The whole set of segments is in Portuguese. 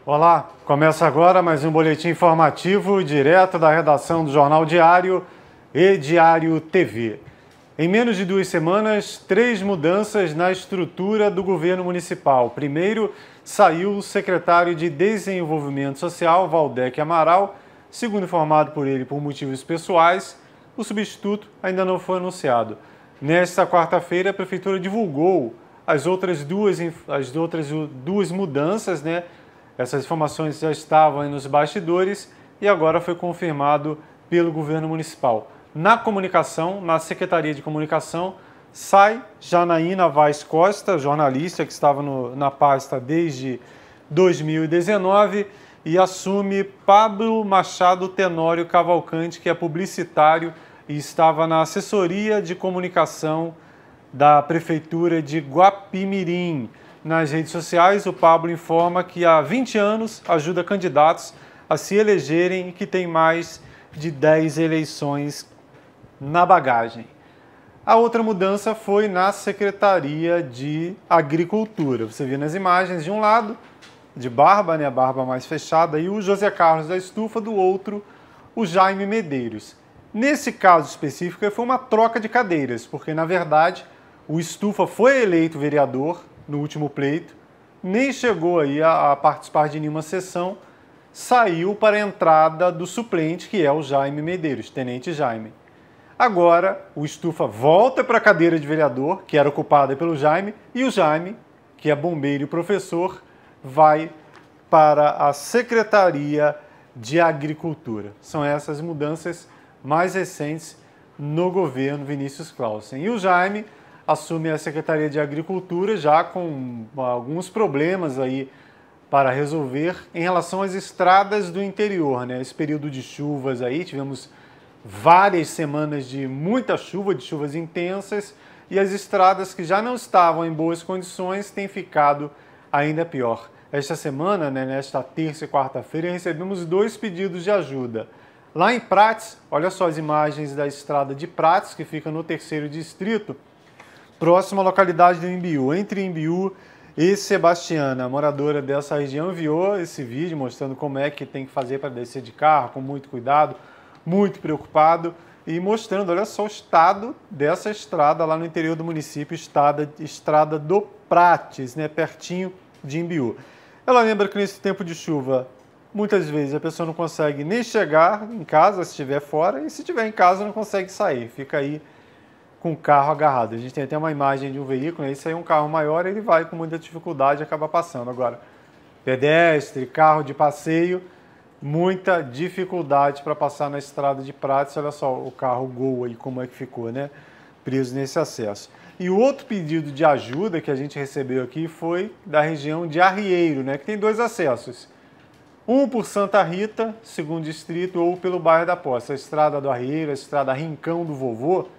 Olá, começa agora mais um boletim informativo direto da redação do Jornal Diário e Diário TV. Em menos de 2 semanas, 3 mudanças na estrutura do governo municipal. Primeiro, saiu o secretário de Desenvolvimento Social, Valdec Amaral. Segundo informado por ele por motivos pessoais, o substituto ainda não foi anunciado. Nesta quarta-feira, a Prefeitura divulgou as outras duas mudanças, né? Essas informações já estavam aí nos bastidores e agora foi confirmado pelo governo municipal. Na comunicação, na Secretaria de Comunicação, sai Janaína Vaz Costa, jornalista que estava na pasta desde 2019, e assume Pablo Machado Tenório Cavalcante, que é publicitário e estava na assessoria de comunicação da Prefeitura de Guapimirim. Nas redes sociais, o Pablo informa que há 20 anos ajuda candidatos a se elegerem e que tem mais de 10 eleições na bagagem. A outra mudança foi na Secretaria de Agricultura. Você vê nas imagens, de um lado, de barba, né, a barba mais fechada, e o José Carlos da Estufa, do outro, o Jaime Medeiros. Nesse caso específico, foi uma troca de cadeiras, porque, na verdade, o Estufa foi eleito vereador no último pleito, nem chegou aí a participar de nenhuma sessão, saiu para a entrada do suplente, que é o Jaime Medeiros, Tenente Jaime. Agora, o Estufa volta para a cadeira de vereador, que era ocupada pelo Jaime, e o Jaime, que é bombeiro e professor, vai para a Secretaria de Agricultura. São essas mudanças mais recentes no governo Vinícius Clausen. E o Jaime assume a Secretaria de Agricultura já com alguns problemas aí para resolver em relação às estradas do interior, né? Esse período de chuvas aí, tivemos várias semanas de muita chuva, de chuvas intensas, e as estradas que já não estavam em boas condições têm ficado ainda pior. Esta semana, né, nesta terça e quarta-feira, recebemos 2 pedidos de ajuda. Lá em Prates, olha só as imagens da estrada de Prates, que fica no 3º distrito, próximo à localidade do Imbiú. Entre Imbiú e Sebastiana, a moradora dessa região enviou esse vídeo mostrando como é que tem que fazer para descer de carro, com muito cuidado, muito preocupado, e mostrando, olha só, o estado dessa estrada lá no interior do município, estrada do Prates, né, pertinho de Imbiú. Ela lembra que nesse tempo de chuva, muitas vezes a pessoa não consegue nem chegar em casa se estiver fora, e se estiver em casa não consegue sair, fica aí com o carro agarrado. A gente tem até uma imagem de um veículo, né? Isso aí é um carro maior, ele vai com muita dificuldade e acaba passando. Agora, pedestre, carro de passeio, muita dificuldade para passar na estrada de Prates. Olha só o carro Gol aí, como é que ficou, né? Preso nesse acesso. E o outro pedido de ajuda que a gente recebeu aqui foi da região de Arrieiro, né? Que tem 2 acessos. Um por Santa Rita, 2º distrito, ou pelo bairro da Poça. A estrada do Arrieiro, a estrada Rincão do Vovô,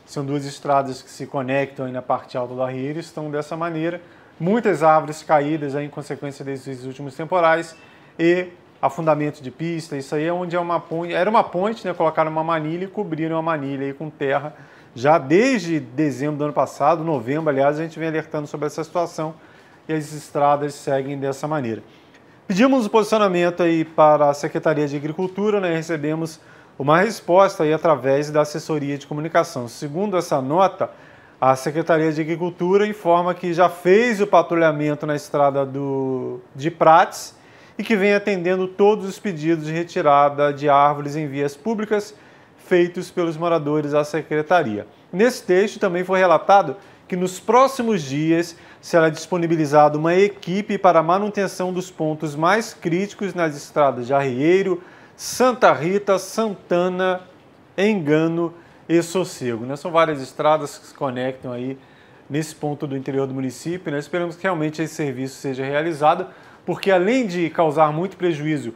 são 2 estradas que se conectam aí na parte alta do Arrieiro, estão dessa maneira. Muitas árvores caídas aí em consequência desses últimos temporais e afundamento de pista. Isso aí é onde é uma ponte, era uma ponte, né? Colocaram uma manilha e cobriram a manilha aí com terra. Já desde dezembro do ano passado, novembro, aliás, a gente vem alertando sobre essa situação e as estradas seguem dessa maneira. Pedimos o posicionamento aí para a Secretaria de Agricultura, né? Recebemos uma resposta aí através da assessoria de comunicação. Segundo essa nota, a Secretaria de Agricultura informa que já fez o patrulhamento na estrada de Prates e que vem atendendo todos os pedidos de retirada de árvores em vias públicas feitos pelos moradores à Secretaria. Nesse texto também foi relatado que nos próximos dias será disponibilizada uma equipe para a manutenção dos pontos mais críticos nas estradas de Arrieiro, Santa Rita, Santana, Engano e Sossego. Né? São várias estradas que se conectam aí nesse ponto do interior do município. Nós esperamos que realmente esse serviço seja realizado, porque além de causar muito prejuízo,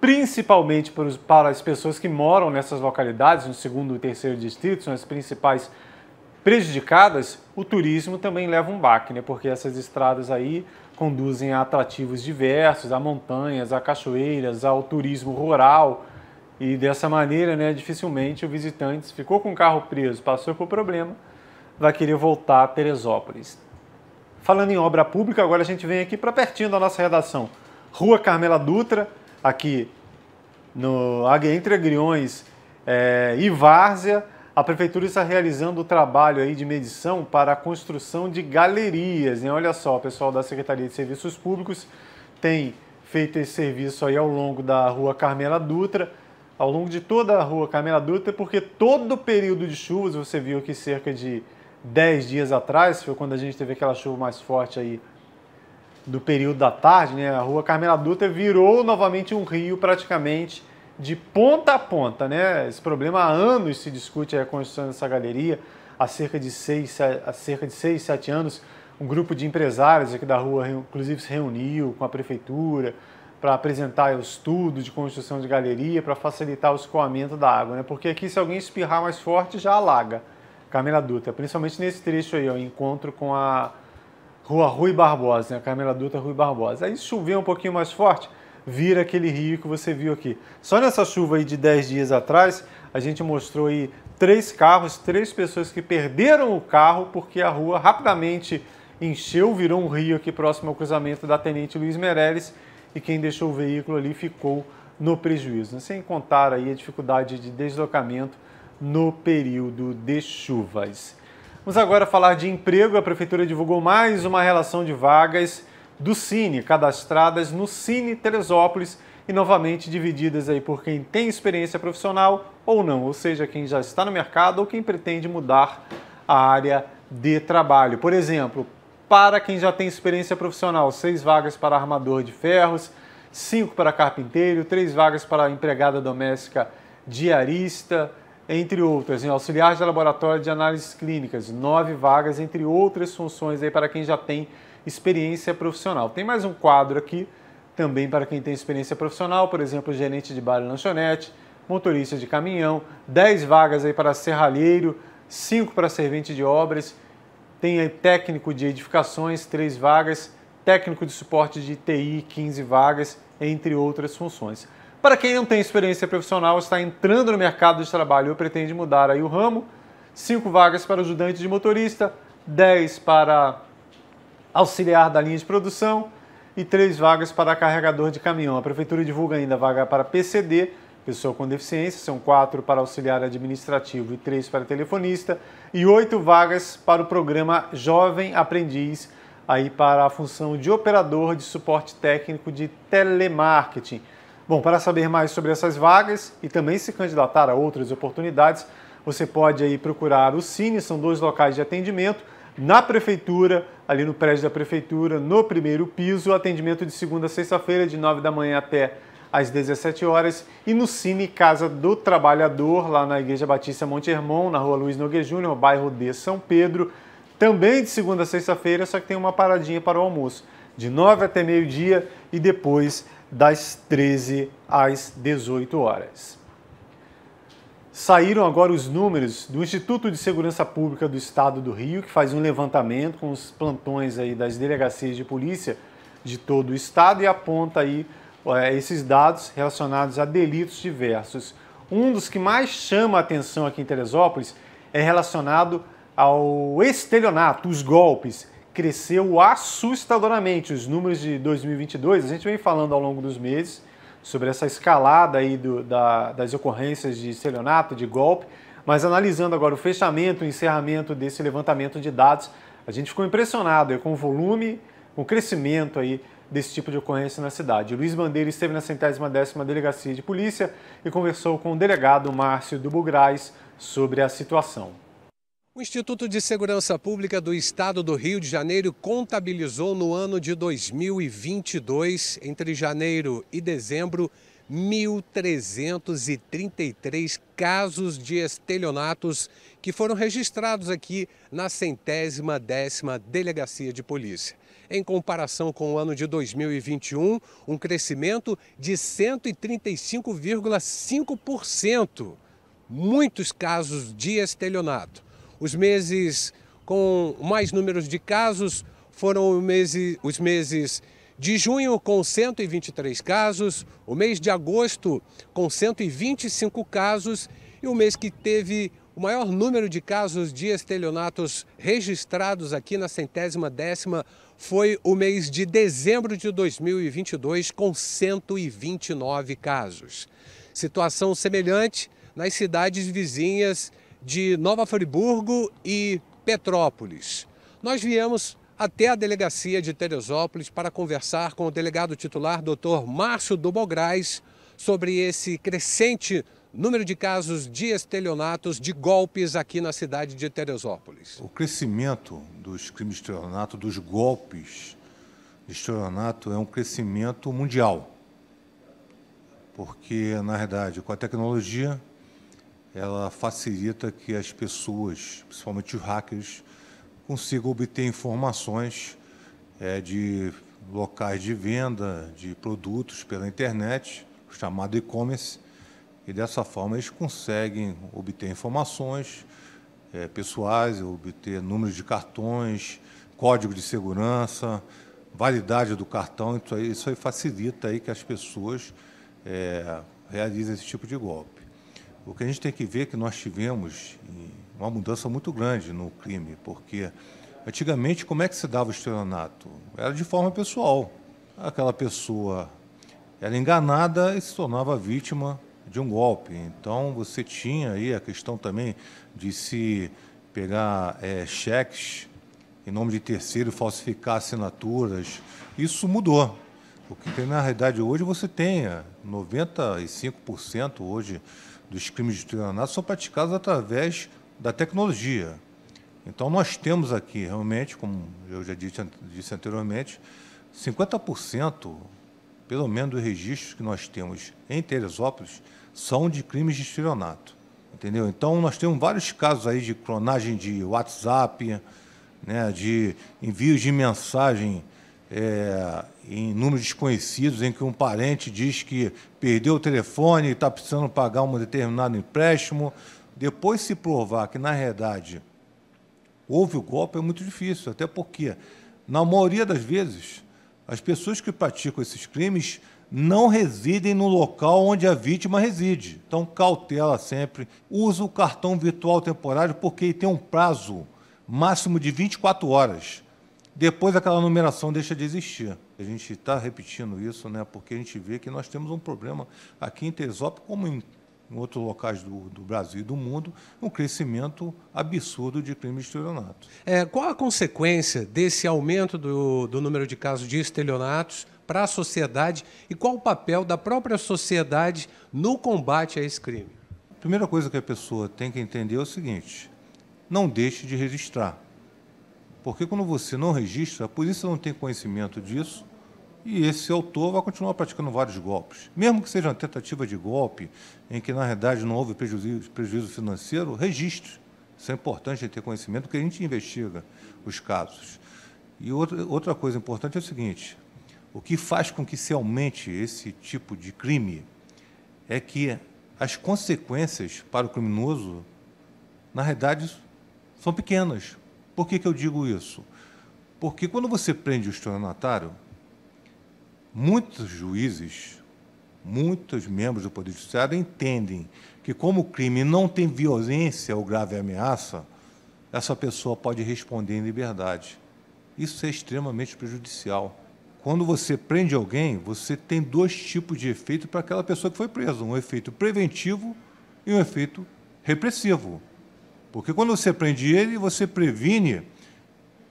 principalmente para as pessoas que moram nessas localidades, no 2º e 3º distrito, são as principais prejudicadas, o turismo também leva um baque, né? Porque essas estradas aí conduzem a atrativos diversos, a montanhas, a cachoeiras, ao turismo rural, e dessa maneira, né, dificilmente o visitante, se ficou com o carro preso, passou por problema, vai querer voltar a Teresópolis. Falando em obra pública, agora a gente vem aqui para pertinho da nossa redação, Rua Carmela Dutra, aqui entre Agriões e Várzea, a Prefeitura está realizando o trabalho aí de medição para a construção de galerias. Olha só, o pessoal da Secretaria de Serviços Públicos tem feito esse serviço aí ao longo da Rua Carmela Dutra, ao longo de toda a Rua Carmela Dutra, porque todo o período de chuvas, você viu que cerca de 10 dias atrás, foi quando a gente teve aquela chuva mais forte aí do período da tarde, né? A Rua Carmela Dutra virou novamente um rio praticamente de ponta a ponta, né? Esse problema há anos se discute a construção dessa galeria, há cerca de 6, 7 anos, um grupo de empresários aqui da rua, inclusive, se reuniu com a prefeitura para apresentar o estudo de construção de galeria para facilitar o escoamento da água, né? Porque aqui, se alguém espirrar mais forte, já alaga Carmela Dutra, principalmente nesse trecho aí, o encontro com a Rua Rui Barbosa, né? Carmela Dutra, Rui Barbosa. Aí, se chover um pouquinho mais forte, vira aquele rio que você viu aqui. Só nessa chuva aí de 10 dias atrás, a gente mostrou aí 3 carros, 3 pessoas que perderam o carro porque a rua rapidamente encheu, virou um rio aqui próximo ao cruzamento da Tenente Luiz Meireles, e quem deixou o veículo ali ficou no prejuízo, né? Sem contar aí a dificuldade de deslocamento no período de chuvas. Vamos agora falar de emprego. A Prefeitura divulgou mais uma relação de vagas do Cine, cadastradas no Cine Teresópolis e novamente divididas aí por quem tem experiência profissional ou não, ou seja, quem já está no mercado ou quem pretende mudar a área de trabalho. Por exemplo, para quem já tem experiência profissional, 6 vagas para armador de ferros, 5 para carpinteiro, 3 vagas para empregada doméstica diarista, entre outras, auxiliar de laboratório de análises clínicas, 9 vagas, entre outras funções aí para quem já tem experiência profissional. Tem mais um quadro aqui, também para quem tem experiência profissional, por exemplo, gerente de bar e lanchonete, motorista de caminhão, 10 vagas aí para serralheiro, 5 para servente de obras, tem aí técnico de edificações, 3 vagas, técnico de suporte de TI, 15 vagas, entre outras funções. Para quem não tem experiência profissional, está entrando no mercado de trabalho ou pretende mudar aí o ramo, 5 vagas para ajudante de motorista, 10 para auxiliar da linha de produção e 3 vagas para carregador de caminhão. A Prefeitura divulga ainda vaga para PCD, pessoa com deficiência, são 4 para auxiliar administrativo e 3 para telefonista, e 8 vagas para o programa Jovem Aprendiz, aí para a função de operador de suporte técnico de telemarketing. Bom, para saber mais sobre essas vagas e também se candidatar a outras oportunidades, você pode aí procurar o Cine, são 2 locais de atendimento, na Prefeitura, ali no prédio da Prefeitura, no primeiro piso, atendimento de segunda a sexta-feira, de 9 da manhã até às 17 horas, e no Cine Casa do Trabalhador, lá na Igreja Batista Monte Hermon, na Rua Luiz Nogueira Júnior, bairro de São Pedro, também de segunda a sexta-feira, só que tem uma paradinha para o almoço, de 9 até meio-dia e depois das 13 às 18 horas. Saíram agora os números do Instituto de Segurança Pública do Estado do Rio, que faz um levantamento com os plantões aí das delegacias de polícia de todo o estado e aponta aí esses dados relacionados a delitos diversos. Um dos que mais chama a atenção aqui em Teresópolis é relacionado ao estelionato, os golpes. Cresceu assustadoramente os números de 2022, a gente vem falando ao longo dos meses sobre essa escalada aí das ocorrências de estelionato, de golpe, mas analisando agora o fechamento, o encerramento desse levantamento de dados, a gente ficou impressionado com o volume, com o crescimento aí desse tipo de ocorrência na cidade. O Luiz Bandeira esteve na 110ª Delegacia de Polícia e conversou com o delegado Márcio do Bugrais sobre a situação. O Instituto de Segurança Pública do Estado do Rio de Janeiro contabilizou no ano de 2022, entre janeiro e dezembro, 1.333 casos de estelionatos que foram registrados aqui na 110ª Delegacia de Polícia. Em comparação com o ano de 2021, um crescimento de 135,5%. Muitos casos de estelionato. Os meses com mais números de casos foram os meses de junho com 123 casos, o mês de agosto com 125 casos e o mês que teve o maior número de casos de estelionatos registrados aqui na 110ª foi o mês de dezembro de 2022, com 129 casos. Situação semelhante nas cidades vizinhas de Nova Friburgo e Petrópolis. Nós viemos até a delegacia de Teresópolis para conversar com o delegado titular, Dr. Márcio Dubograis, sobre esse crescente número de casos de estelionatos, de golpes aqui na cidade de Teresópolis. O crescimento dos crimes de estelionato, dos golpes de estelionato, é um crescimento mundial. Porque, na verdade, com a tecnologia, ela facilita que as pessoas, principalmente os hackers, consigam obter informações de locais de venda de produtos pela internet, o chamado e-commerce, e dessa forma eles conseguem obter informações pessoais, obter números de cartões, código de segurança, validade do cartão. Isso aí facilita aí que as pessoas realizem esse tipo de golpe. O que a gente tem que ver é que nós tivemos uma mudança muito grande no crime, porque antigamente como é que se dava o estelionato? Era de forma pessoal. Aquela pessoa era enganada e se tornava vítima de um golpe. Então você tinha aí a questão também de se pegar cheques em nome de terceiro, falsificar assinaturas. Isso mudou. Porque na realidade hoje você tem 95% hoje dos crimes de estelionato são praticados através da tecnologia. Então nós temos aqui realmente, como eu já disse anteriormente, 50% pelo menos dos registros que nós temos em Teresópolis são de crimes de estelionato, entendeu? Então nós temos vários casos aí de clonagem de WhatsApp, né, de envios de mensagem em números desconhecidos, em que um parente diz que perdeu o telefone e está precisando pagar um determinado empréstimo. Depois se provar que, na realidade, houve o golpe, é muito difícil, até porque, na maioria das vezes, as pessoas que praticam esses crimes não residem no local onde a vítima reside. Então, cautela sempre. Usa o cartão virtual temporário porque ele tem um prazo máximo de 24 horas. Depois aquela numeração deixa de existir. A gente está repetindo isso, né, porque a gente vê que nós temos um problema aqui em Teresópolis, como em outros locais do Brasil e do mundo, um crescimento absurdo de crimes de estelionato. Qual a consequência desse aumento do número de casos de estelionatos para a sociedade e qual o papel da própria sociedade no combate a esse crime? A primeira coisa que a pessoa tem que entender é o seguinte: não deixe de registrar. Porque quando você não registra, a polícia não tem conhecimento disso e esse autor vai continuar praticando vários golpes. Mesmo que seja uma tentativa de golpe, em que, na realidade, não houve prejuízo financeiro, registre. Isso é importante ter conhecimento, porque a gente investiga os casos. E outra coisa importante é o seguinte: o que faz com que se aumente esse tipo de crime é que as consequências para o criminoso, na realidade, são pequenas. Por que eu digo isso? Porque quando você prende o estelionatário, muitos juízes, muitos membros do Poder Judiciário entendem que, como o crime não tem violência ou grave ameaça, essa pessoa pode responder em liberdade. Isso é extremamente prejudicial. Quando você prende alguém, você tem dois tipos de efeito para aquela pessoa que foi presa: um efeito preventivo e um efeito repressivo. Porque quando você prende ele, você previne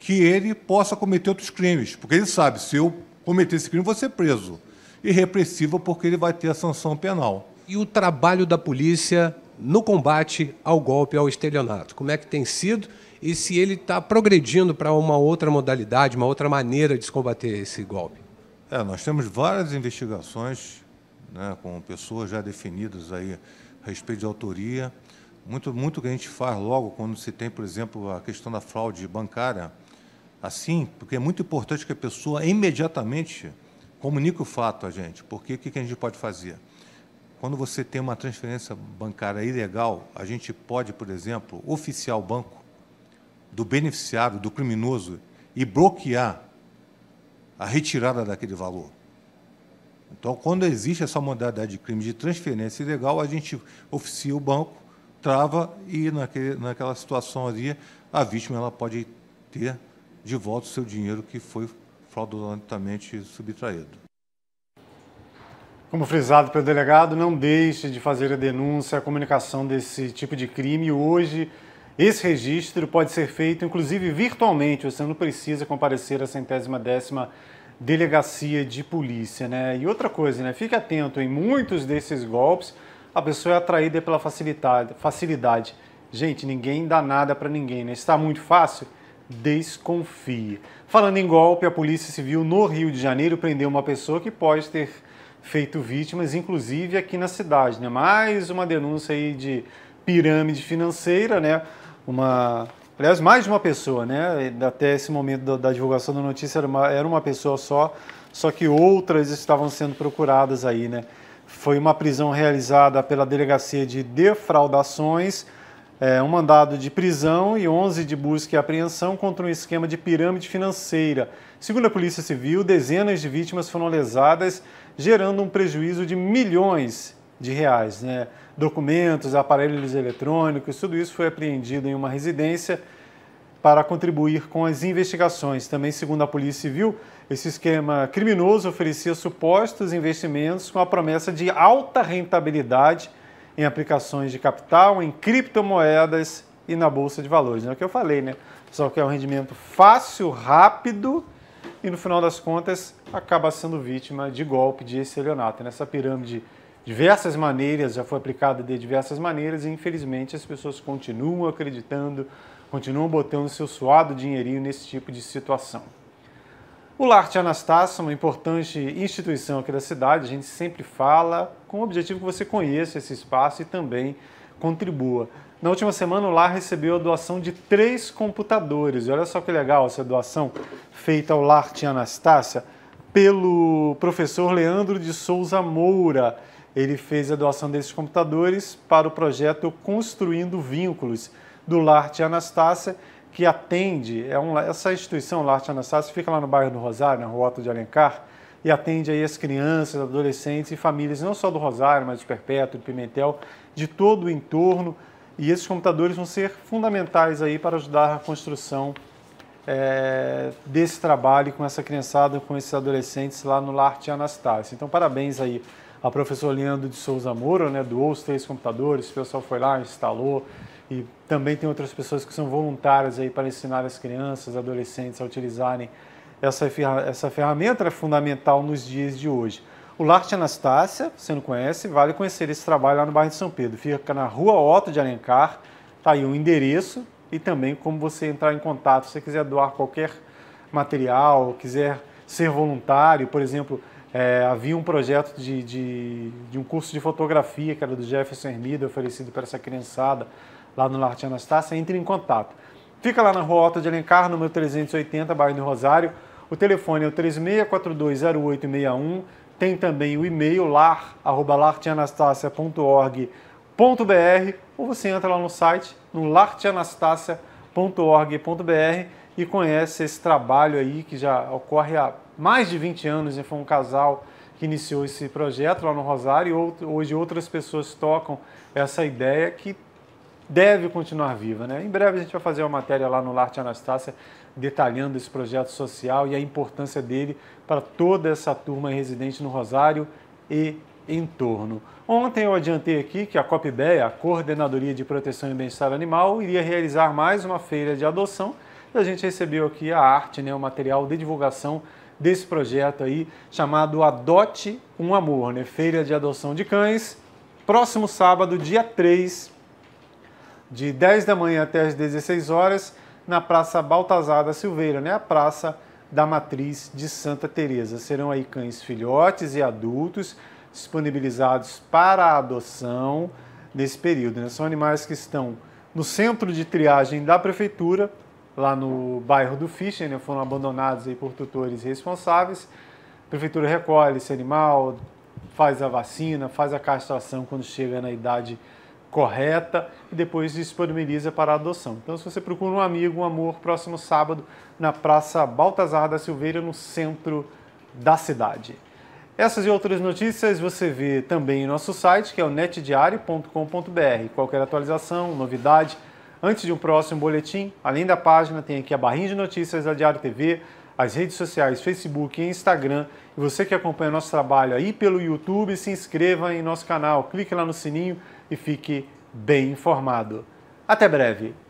que ele possa cometer outros crimes. Porque ele sabe, se eu cometer esse crime, vou ser preso. E repressivo, porque ele vai ter a sanção penal. E o trabalho da polícia no combate ao golpe, ao estelionato? Como é que tem sido? E se ele está progredindo para uma outra modalidade, uma outra maneira de se combater esse golpe? Nós temos várias investigações, né, com pessoas já definidas aí a respeito de autoria. Muito que a gente faz logo quando se tem, por exemplo, a questão da fraude bancária, assim, porque é muito importante que a pessoa imediatamente comunique o fato a gente, porque o que a gente pode fazer? Quando você tem uma transferência bancária ilegal, a gente pode, por exemplo, oficiar o banco do beneficiário, do criminoso, e bloquear a retirada daquele valor. Então, quando existe essa modalidade de crime de transferência ilegal, a gente oficia o banco, trava e, naquela situação ali, a vítima ela pode ter de volta o seu dinheiro que foi fraudulentamente subtraído. Como frisado pelo delegado, não deixe de fazer a denúncia, a comunicação desse tipo de crime. Hoje, esse registro pode ser feito, inclusive, virtualmente. Você não precisa comparecer à 110ª delegacia de polícia, né? E outra coisa, né? Fique atento, em muitos desses golpes, a pessoa é atraída pela facilidade. Gente, ninguém dá nada para ninguém, né? Está muito fácil? Desconfie. Falando em golpe, a Polícia Civil no Rio de Janeiro prendeu uma pessoa que pode ter feito vítimas, inclusive aqui na cidade, né? Mais uma denúncia aí de pirâmide financeira, né? Aliás, mais de uma pessoa, né? Até esse momento da divulgação da notícia era uma pessoa só que outras estavam sendo procuradas aí, né? Foi uma prisão realizada pela Delegacia de Defraudações, um mandado de prisão e 11 de busca e apreensão contra um esquema de pirâmide financeira. Segundo a Polícia Civil, dezenas de vítimas foram lesadas, gerando um prejuízo de milhões de reais, né? Documentos, aparelhos eletrônicos, tudo isso foi apreendido em uma residência para contribuir com as investigações. Também, segundo a Polícia Civil, esse esquema criminoso oferecia supostos investimentos com a promessa de alta rentabilidade em aplicações de capital, em criptomoedas e na Bolsa de Valores. É o que eu falei, né? Só que é um rendimento fácil, rápido e, no final das contas, acaba sendo vítima de golpe, de estelionato. Nessa pirâmide, diversas maneiras, já foi aplicada de diversas maneiras e, infelizmente, as pessoas continuam acreditando, continuam botando seu suado dinheirinho nesse tipo de situação. O Lar Tia Anastácia, uma importante instituição aqui da cidade, a gente sempre fala com o objetivo que você conheça esse espaço e também contribua. Na última semana, o Lar recebeu a doação de 3 computadores. E olha só que legal essa doação feita ao Lar Tia Anastácia pelo professor Leandro de Souza Moura. Ele fez a doação desses computadores para o projeto Construindo Vínculos do Lar Tia Anastácia, que atende, essa instituição, Lar Tia Anastácia, fica lá no bairro do Rosário, na Rua Otto de Alencar, e atende aí as crianças, adolescentes e famílias, não só do Rosário, mas do Perpétuo, do Pimentel, de todo o entorno. E esses computadores vão ser fundamentais aí para ajudar a construção desse trabalho com essa criançada, com esses adolescentes lá no Lar Tia Anastácia. Então, parabéns aí ao professor Leandro de Souza Moura, né, doou os 3 computadores, o pessoal foi lá, instalou, e também tem outras pessoas que são voluntárias aí para ensinar as crianças, adolescentes a utilizarem essa ferramenta fundamental nos dias de hoje. O Lar Tia Anastácia, você não conhece, vale conhecer esse trabalho lá no bairro de São Pedro. Fica na Rua Otto de Alencar, tá aí o endereço e também como você entrar em contato. Se você quiser doar qualquer material, quiser ser voluntário, por exemplo, havia um projeto de um curso de fotografia que era do Jefferson Hermida, oferecido para essa criançada lá no Lar Tia Anastácia, entre em contato. Fica lá na Rua Otto de Alencar, número 380, bairro do Rosário. O telefone é o 36420861. Tem também o e-mail lar@lartianastácia.org.br, ou você entra lá no site, no lartianastácia.org.br e conhece esse trabalho aí que já ocorre há mais de 20 anos. Foi um casal que iniciou esse projeto lá no Rosário e hoje outras pessoas tocam essa ideia que deve continuar viva, né? Em breve a gente vai fazer uma matéria lá no Lar Tia Anastácia detalhando esse projeto social e a importância dele para toda essa turma residente no Rosário e em torno. Ontem eu adiantei aqui que a COPBEA, a Coordenadoria de Proteção e Bem-Estar Animal, iria realizar mais uma feira de adoção e a gente recebeu aqui a arte, né, o material de divulgação desse projeto aí chamado Adote um Amor, né? Feira de adoção de cães, próximo sábado, dia 3, de 10 da manhã até as 16 horas, na Praça Baltazar da Silveira, né? A Praça da Matriz de Santa Teresa. Serão aí cães filhotes e adultos disponibilizados para a adoção nesse período, né? São animais que estão no centro de triagem da Prefeitura, lá no bairro do Fischer, né? Foram abandonados aí por tutores responsáveis. A Prefeitura recolhe esse animal, faz a vacina, faz a castração quando chega na idade correta e depois disponibiliza para a adoção. Então, se você procura um amigo, um amor, próximo sábado, na Praça Baltazar da Silveira, no centro da cidade. Essas e outras notícias você vê também em nosso site, que é o netdiario.com.br. Qualquer atualização, novidade, antes de um próximo boletim, além da página, tem aqui a barrinha de notícias da Diário TV, as redes sociais Facebook e Instagram. E você que acompanha nosso trabalho aí pelo YouTube, se inscreva em nosso canal, clique lá no sininho e fique bem informado. Até breve!